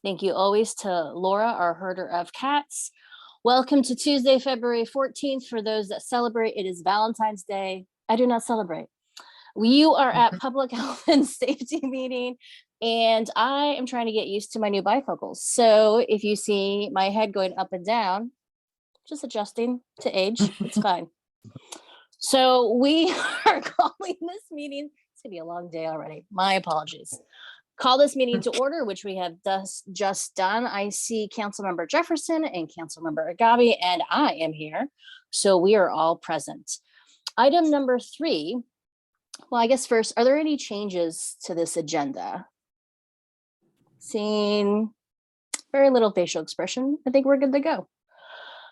Thank you always to Laura, our herder of cats. Welcome to Tuesday, February 14th. For those that celebrate, it is Valentine's Day. I do not celebrate. You are at Public Health and Safety meeting, and I am trying to get used to my new bifocals. So if you see my head going up and down, just adjusting to age, it's fine. So we are calling this meeting. It's gonna be a long day already. My apologies. Call this meeting to order, which we have just done. I see Councilmember Jefferson and Councilmember Agabi, and I am here. So we are all present. Item number 3. Well, I guess first, are there any changes to this agenda? Seeing very little facial expression, I think we're good to go.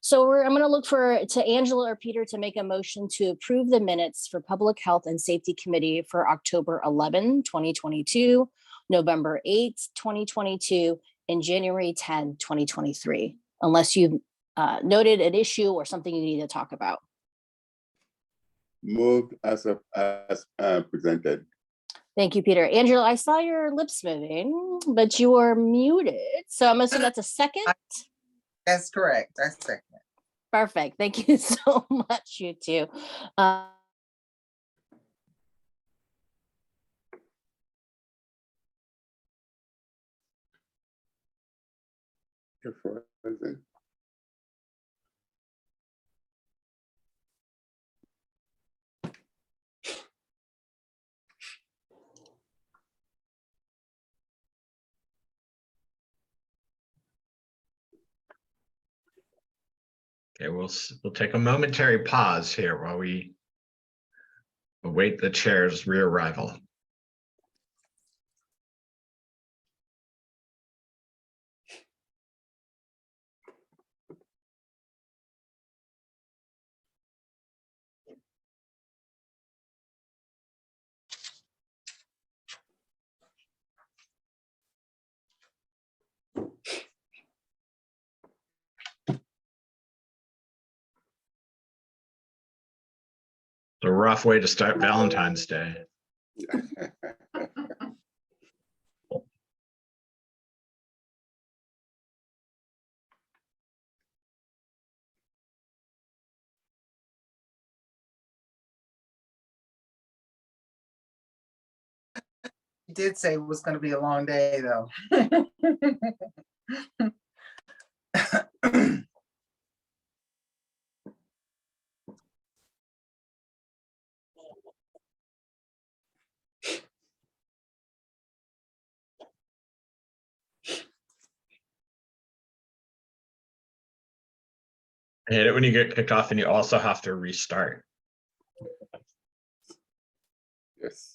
So I'm going to look to Angela or Peter to make a motion to approve the minutes for Public Health and Safety Committee for October 11, 2022, November 8, 2022, and January 10, 2023, unless you've noted an issue or something you need to talk about. Moved as presented. Thank you, Peter. Angela, I saw your lips moving, but you are muted. So I'm assuming that's a second? That's correct. I second. Perfect. Thank you so much, you two. You're frozen. Okay, we'll take a momentary pause here while we await the chair's re-arrival. It's a rough way to start Valentine's Day. You did say it was going to be a long day, though. I hate it when you get kicked off and you also have to restart. Yes.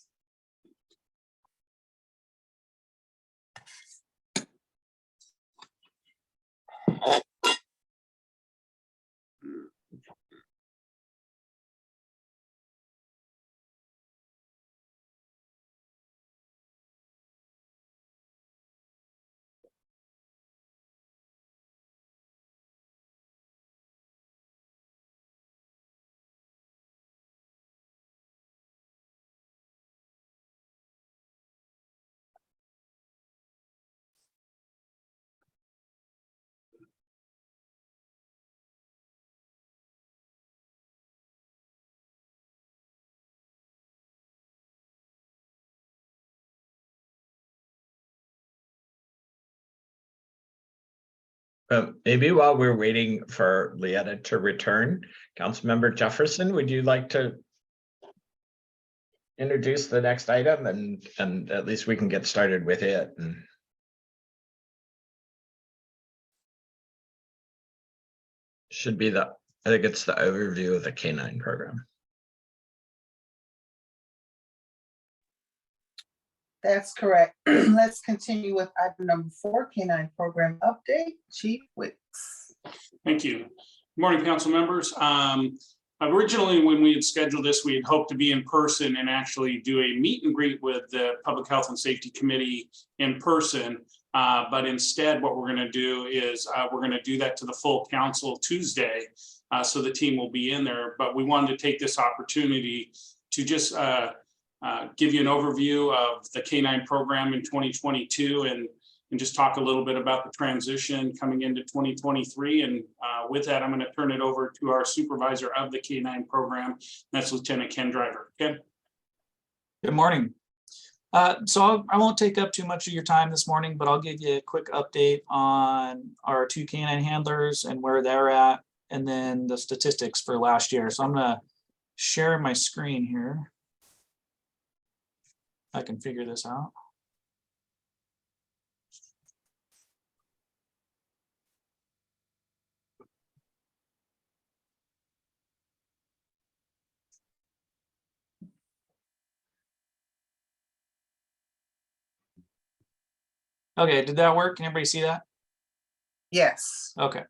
Maybe while we're waiting for Leetta to return, Councilmember Jefferson, would you like to introduce the next item and at least we can get started with it? Should be I think it's the overview of the K9 program. That's correct. Let's continue with item number 4, K9 program update. Chief Wicks. Thank you. Good morning, council members. Originally, when we had scheduled this, we had hoped to be in person and actually do a meet and greet with the Public Health and Safety Committee in person. But instead, what we're going to do is we're going to do that to the full council Tuesday. So the team will be in there. But we wanted to take this opportunity to just give you an overview of the K-9 program in 2022 and just talk a little bit about the transition coming into 2023. And with that, I'm going to turn it over to our supervisor of the K-9 program. That's Lieutenant Ken Driver. Ken. Good morning. I won't take up too much of your time this morning, but I'll give you a quick update on our 2 canine handlers and where they're at, and then the statistics for last year. So I'm gonna share my screen here. I can figure this out. Okay, did that work? Can everybody see that? Yes. Okay.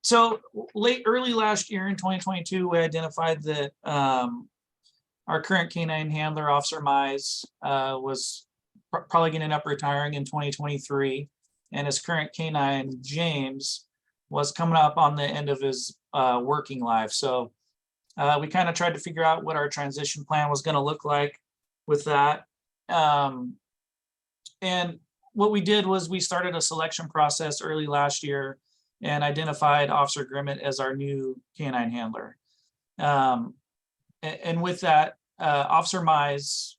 So early last year in 2022, we identified that our current canine handler, Officer Mize, was probably going to end up retiring in 2023, and his current canine, James, was coming up on the end of his working life. So we kind of tried to figure out what our transition plan was going to look like with that. And what we did was we started a selection process early last year and identified Officer Grimmett as our new canine handler. And with that, Officer Mize,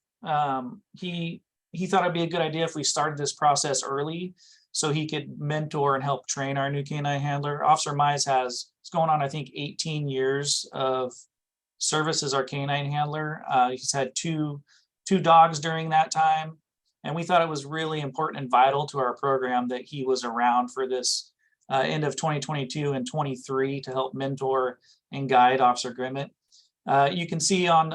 he thought it'd be a good idea if we started this process early so he could mentor and help train our new canine handler. Officer Mize it's going on, I think, 18 years of service as our canine handler. He's had two dogs during that time. And we thought it was really important and vital to our program that he was around for this end of 2022 and 23 to help mentor and guide Officer Grimmett. You can see on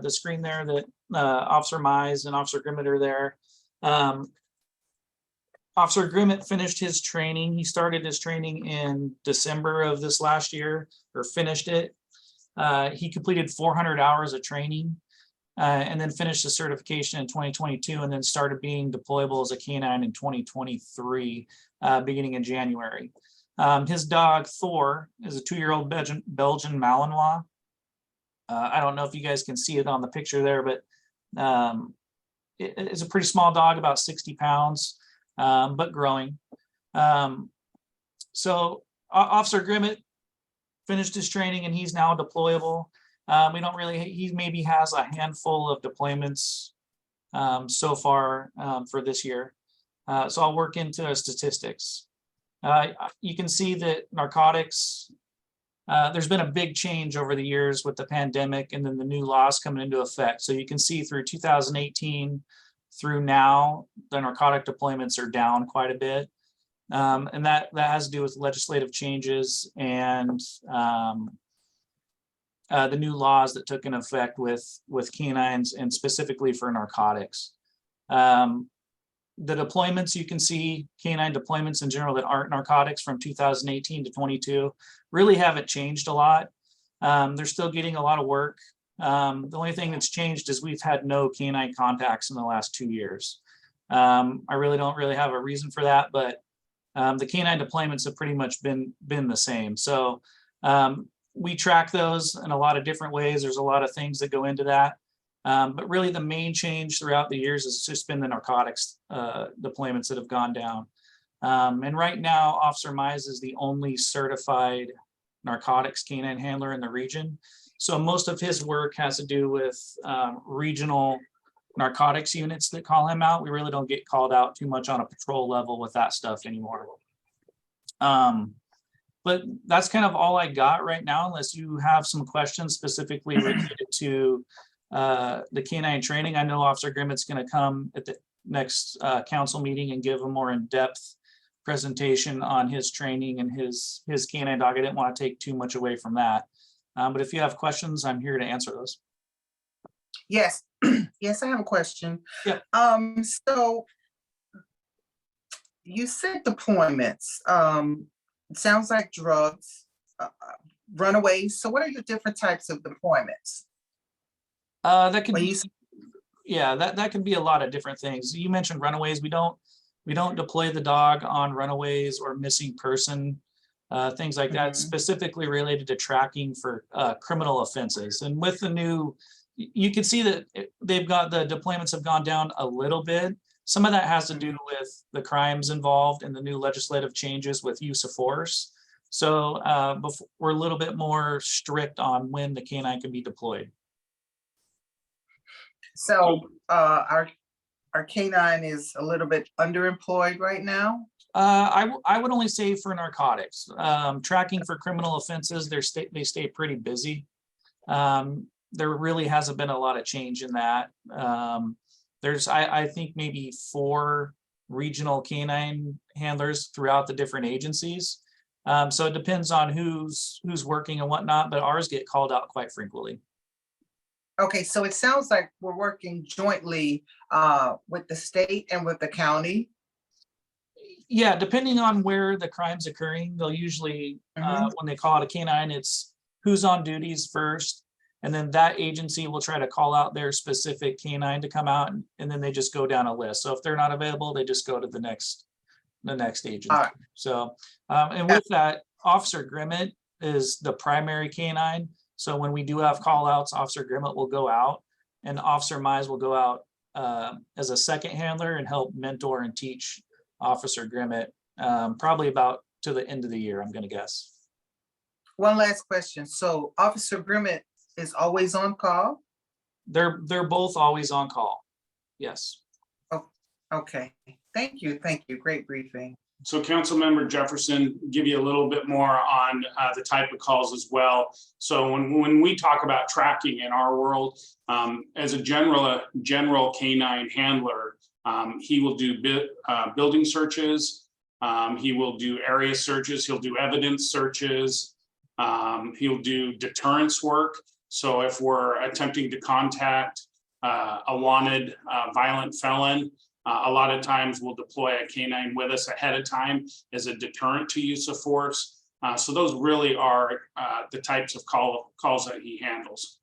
the screen there that Officer Mize and Officer Grimmett are there. Officer Grimmett finished his training. He started his training in December of this last year, or finished it. He completed 400 hours of training. And then finished the certification in 2022 and then started being deployable as a canine in 2023, beginning in January. His dog, Thor, is a 2-year-old Belgian Malinois. I don't know if you guys can see it on the picture there, but it's a pretty small dog, about 60 pounds, but growing. So Officer Grimmett finished his training and he's now deployable. He maybe has a handful of deployments so far for this year. So I'll work into statistics. You can see that narcotics, there's been a big change over the years with the pandemic and then the new laws coming into effect. So you can see through 2018 through now, the narcotic deployments are down quite a bit. And that has to do with legislative changes and the new laws that took in effect with canines and specifically for narcotics. The deployments, you can see canine deployments in general that aren't narcotics from 2018 to 22 really haven't changed a lot. They're still getting a lot of work. The only thing that's changed is we've had no canine contacts in the last 2 years. I don't really have a reason for that, but the canine deployments have pretty much been the same. So we track those in a lot of different ways. There's a lot of things that go into that. But really the main change throughout the years has just been the narcotics deployments that have gone down. And right now, Officer Mize is the only certified narcotics canine handler in the region. So most of his work has to do with regional narcotics units that call him out. We really don't get called out too much on a patrol level with that stuff anymore. But that's kind of all I got right now, unless you have some questions specifically related to the canine training. I know Officer Grimmett's going to come at the next council meeting and give a more in-depth presentation on his training and his canine dog. I didn't want to take too much away from that. But if you have questions, I'm here to answer those. Yes, yes, I have a question. Yeah. So you said deployments. Sounds like drugs, runaways. So what are your different types of deployments? That could When be, you yeah, that could be a lot of different things. You mentioned runaways. We don't deploy the dog on runaways or missing person things like that, Mhm. specifically related to tracking for criminal offenses. And with the new, you can see that they've got, the deployments have gone down a little bit. Some of that has to do with the crimes involved and the new legislative changes with use of force. So we're a little bit more strict on when the canine can be deployed. So our canine is a little bit underemployed right now. I would only say for narcotics, tracking for criminal offenses, they stay pretty busy. There really hasn't been a lot of change in that. There's, I think maybe 4 regional canine handlers throughout the different agencies. So it depends on who's working and whatnot, but ours get called out quite frequently. Okay, so it sounds like we're working jointly with the state and with the county. Yeah, depending on where the crime's occurring, they'll usually, when they call out a canine, it's who's on duties first. And then that agency will try to call out their specific canine to come out, and then they just go down a list. So if they're not available, they just go to the next agency. Alright. So, and with that, Officer Grimmett is the primary canine. So when we do have call outs, Officer Grimmett will go out, and Officer Mize will go out as a second handler and help mentor and teach Officer Grimmett, probably about to the end of the year, I'm gonna guess. One last question. So Officer Grimmett is always on call? They're both always on call. Yes. Okay, thank you, great briefing. So Councilmember Jefferson, give you a little bit more on the type of calls as well. So when we talk about tracking in our world, as a general canine handler, he will do building searches. He will do area searches. He'll do evidence searches. He'll do deterrence work. So if we're attempting to contact a wanted violent felon, a lot of times we'll deploy a canine with us ahead of time as a deterrent to use of force. So those really are the types of calls that he handles.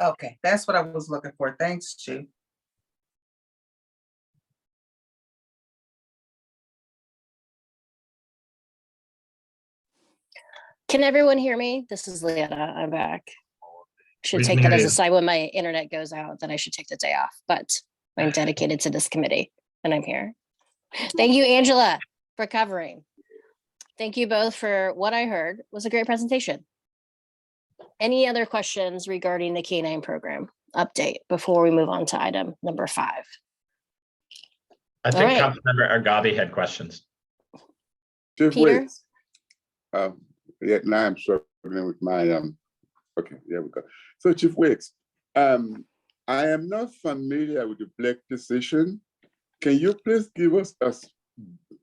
Okay, that's what I was looking for. Thanks, Chief. Can everyone hear me? This is Leanna. I'm back. Should We take can that hear as you. a sign when my internet goes out that I should take the day off, but I'm dedicated to this committee and I'm here. Thank you, Angela, for covering. Thank you both for what I heard. It was a great presentation. Any other questions regarding the canine program update before we move on to item number 5? I think right. Councilmember Agabi had questions. Chief Peter? Wicks. Yeah, now I'm struggling with my, okay, there we go. So Chief Wicks, I am not familiar with the Blake decision. Can you please give us a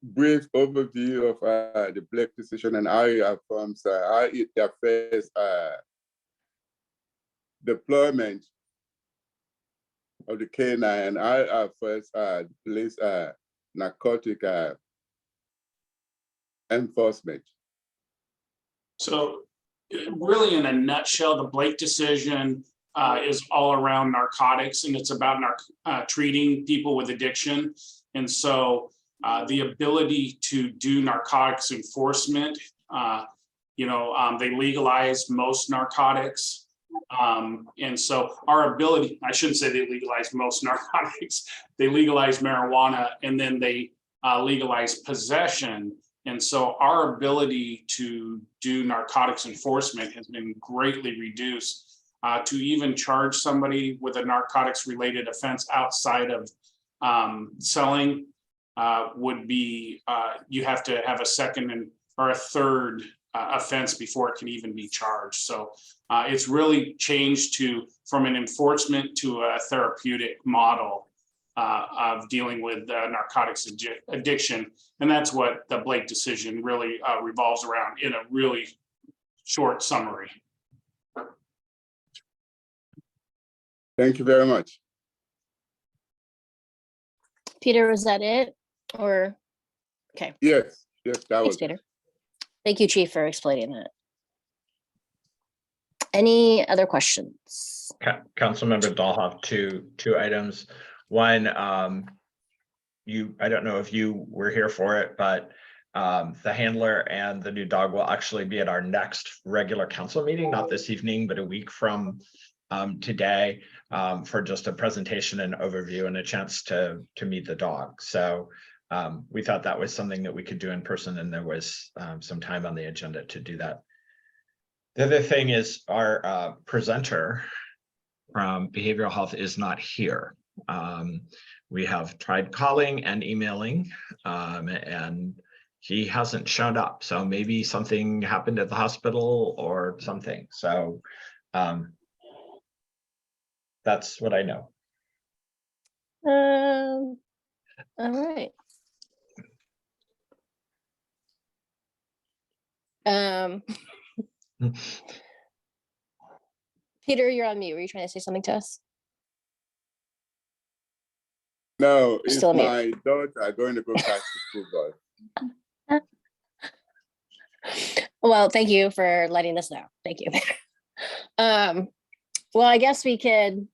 brief overview of the Blake decision and how it affirms, how it affects deployment of the canine and how it affects police narcotic enforcement? So really in a nutshell, the Blake decision is all around narcotics, and it's about treating people with addiction. And so the ability to do narcotics enforcement, they legalized most narcotics. And so our ability, I shouldn't say they legalized most narcotics, they legalized marijuana, and then they legalized possession. And so our ability to do narcotics enforcement has been greatly reduced. To even charge somebody with a narcotics related offense outside of selling would be, you have to have a second or a third offense before it can even be charged. So it's really changed from an enforcement to a therapeutic model of dealing with narcotics addiction. And that's what the Blake decision really revolves around in a really short summary. Thank you very much. Peter, was that it? Or, okay, Yes, that thanks, was. Peter. Thank you, Chief, for explaining that. Any other questions? Councilmember Dahlhoff, two items. One, I don't know if you were here for it, but The handler and the new dog will actually be at our next regular council meeting, not this evening, but a week from today, for just a presentation and overview and a chance to meet the dog. So we thought that was something that we could do in person, and there was some time on the agenda to do that. The other thing is our presenter from behavioral health is not here. We have tried calling and emailing, and he hasn't shown up. So maybe something happened at the hospital or something. So that's what I know. All right. Peter, you're on mute. Were you trying to say something to us? No, it's Still mute. my daughter going to go catch the school bus. Well, thank you for letting us know. Thank you. Well, I guess we could.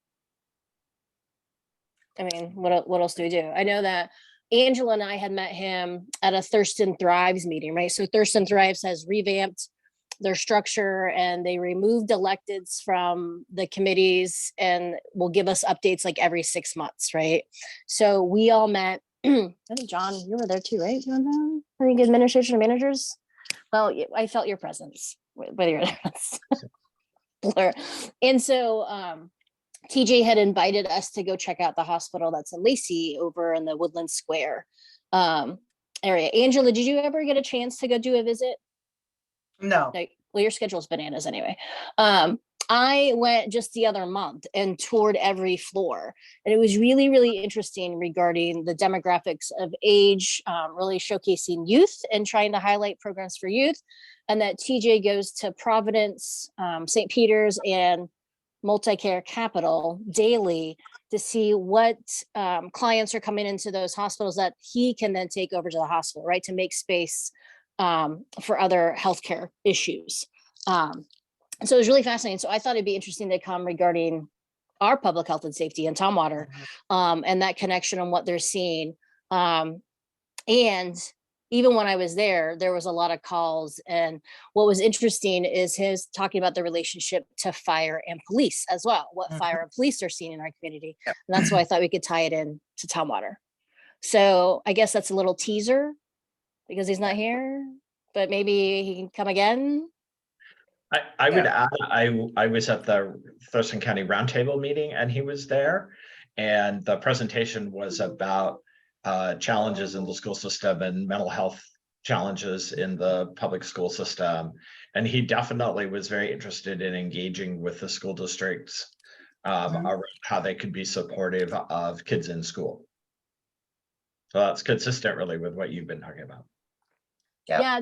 I mean, what else do we do? I know that Angela and I had met him at a Thurston Thrives meeting, right? So Thurston Thrives has revamped their structure and they removed electeds from the committees and will give us updates like every 6 months, right? So we all met. I think John, you were there too, right? You were there? I think administration managers. Well, I felt your presence, whether you're there. Blur. And so TJ had invited us to go check out the hospital that's in Lacey over in the Woodland Square area. Angela, did you ever get a chance to go do a visit? No. No, well, your schedule's bananas anyway. I went just the other month and toured every floor, and it was really, really interesting regarding the demographics of age, really showcasing youth and trying to highlight programs for youth. And that TJ goes to Providence, St. Peter's, and Multicare Capital daily to see what clients are coming into those hospitals that he can then take over to the hospital, right, to make space for other healthcare issues. So it was really fascinating. So I thought it'd be interesting to come regarding our public health and safety in Tumwater, and that connection on what they're seeing. And even when I was there, there was a lot of calls. And what was interesting is his talking about the relationship to fire and police as well, what fire and police are seeing in our community. Yep. And that's why I thought we could tie it in to Tumwater. So I guess that's a little teaser because he's not here, but maybe he can come again. I would add, I was at the Thurston County Roundtable meeting and he was there. And the presentation was about challenges in the school system and mental health challenges in the public school system. And he definitely was very interested in engaging with the school districts around how they could be supportive of kids in school. So that's consistent really with what you've been talking about. Yeah.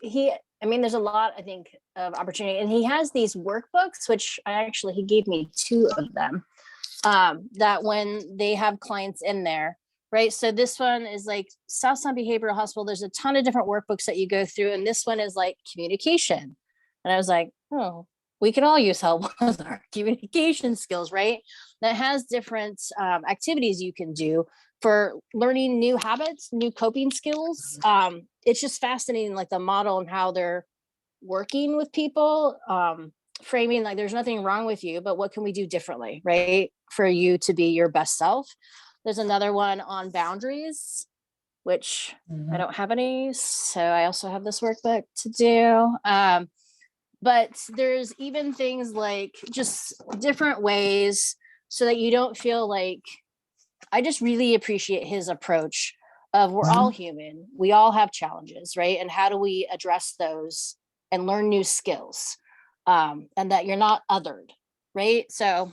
Yeah, I mean, there's a lot, I think, of opportunity, and he has these workbooks, which he gave me 2 of them, that when they have clients in there, right? So this one is like Southside Behavioral Hospital. There's a ton of different workbooks that you go through, and this one is like communication. And I was like, oh, we can all use help with our communication skills, right? That has different activities you can do for learning new habits, new coping skills. It's just fascinating, like the model and how they're working with people, framing like there's nothing wrong with you, but what can we do differently, right? For you to be your best self. There's another one on boundaries, which I don't have any. So I also have this workbook to do. But there's even things like just different ways so that you don't feel like, I just really appreciate his approach of we're all human. We all have challenges, right? And how do we address those and learn new skills, and that you're not othered, right? So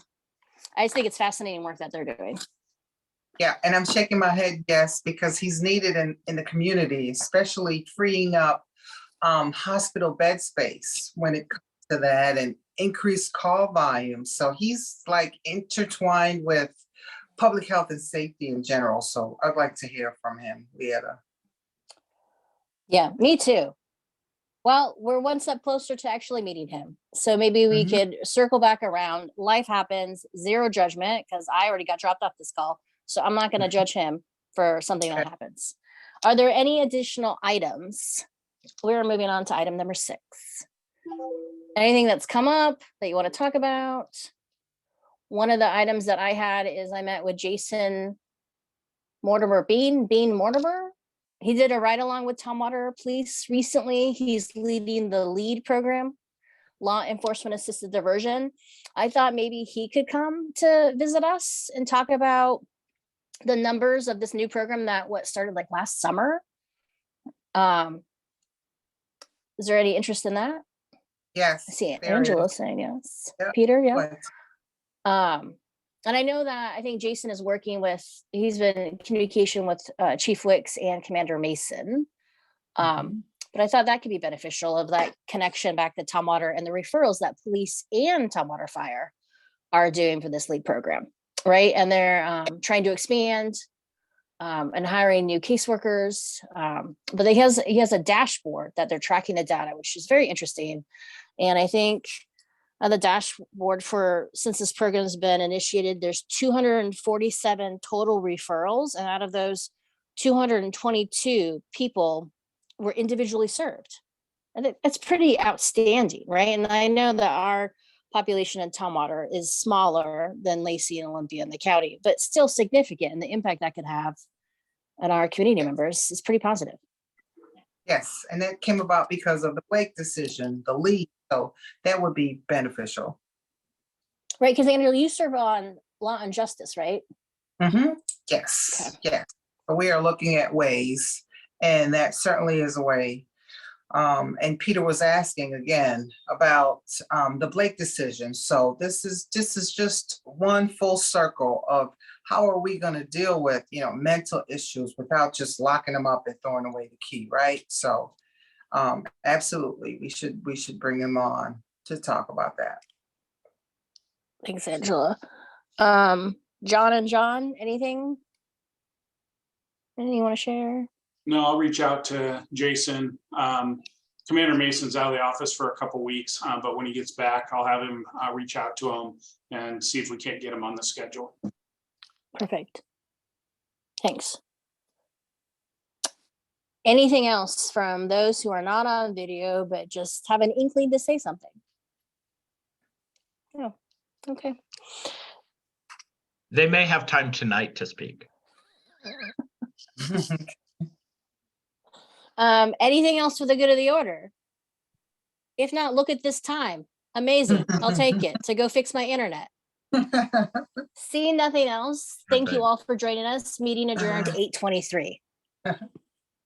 I just think it's fascinating work that they're doing. Yeah, and I'm shaking my head, yes, because he's needed in the community, especially freeing up hospital bed space when it comes to that and increased call volume. So he's like intertwined with public health and safety in general. So I'd like to hear from him, Leetta. Yeah, me too. Well, we're one step closer to actually meeting him. So maybe we could circle back around. Life happens, zero judgment, because I already got dropped off this call. So I'm not going to judge him for something that happens. Are there any additional items? We're moving on to item number 6. Anything that's come up that you want to talk about? One of the items that I had is I met with Jason Bean Mortimer. He did a ride along with Tumwater Police recently. He's leading the LEAD program, Law Enforcement Assisted Diversion. I thought maybe he could come to visit us and talk about the numbers of this new program that started like last summer. Is there any interest in that? Yes. I see there Angela is. saying yes. Yep. Peter, yeah. What? And I know that I think Jason is working with, he's been in communication with Chief Wicks and Commander Mason. But I thought that could be beneficial of that connection back to Tumwater and the referrals that police and Tumwater Fire are doing for this LEAD program, right? And they're trying to expand and hiring new caseworkers. But he has a dashboard that they're tracking the data, which is very interesting. And I think on the dashboard since this program has been initiated, there's 247 total referrals. And out of those, 222 people were individually served. And it's pretty outstanding, right? And I know that our population in Tumwater is smaller than Lacey and Olympia in the county, but still significant. And the impact that could have on our community members is pretty positive. Yes, and that came about because of the Blake decision, the LEAD, so that would be beneficial. Right, because Andrew, you serve on Law and Justice, right? Yes, yes. So we are looking at ways, and that certainly is a way. And Peter was asking again about the Blake decision. So this is just one full circle of how are we going to deal with, mental issues without just locking them up and throwing away the key, right? So absolutely, we should bring him on to talk about that. Thanks, Angela. John, anything you want to share? No, I'll reach out to Jason. Commander Mason's out of the office for a couple weeks, but when he gets back, I'll have him reach out to him and see if we can't get him on the schedule. Perfect. Thanks. Anything else from those who are not on video, but just have an inkling to say something? No. Okay. They may have time tonight to speak. Anything else for the good of the order? If not, look at this time. Amazing. I'll take it to go fix my internet. Seeing nothing else, thank you all for joining us. Meeting adjourned 8:23.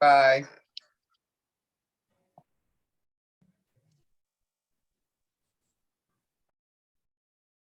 Bye.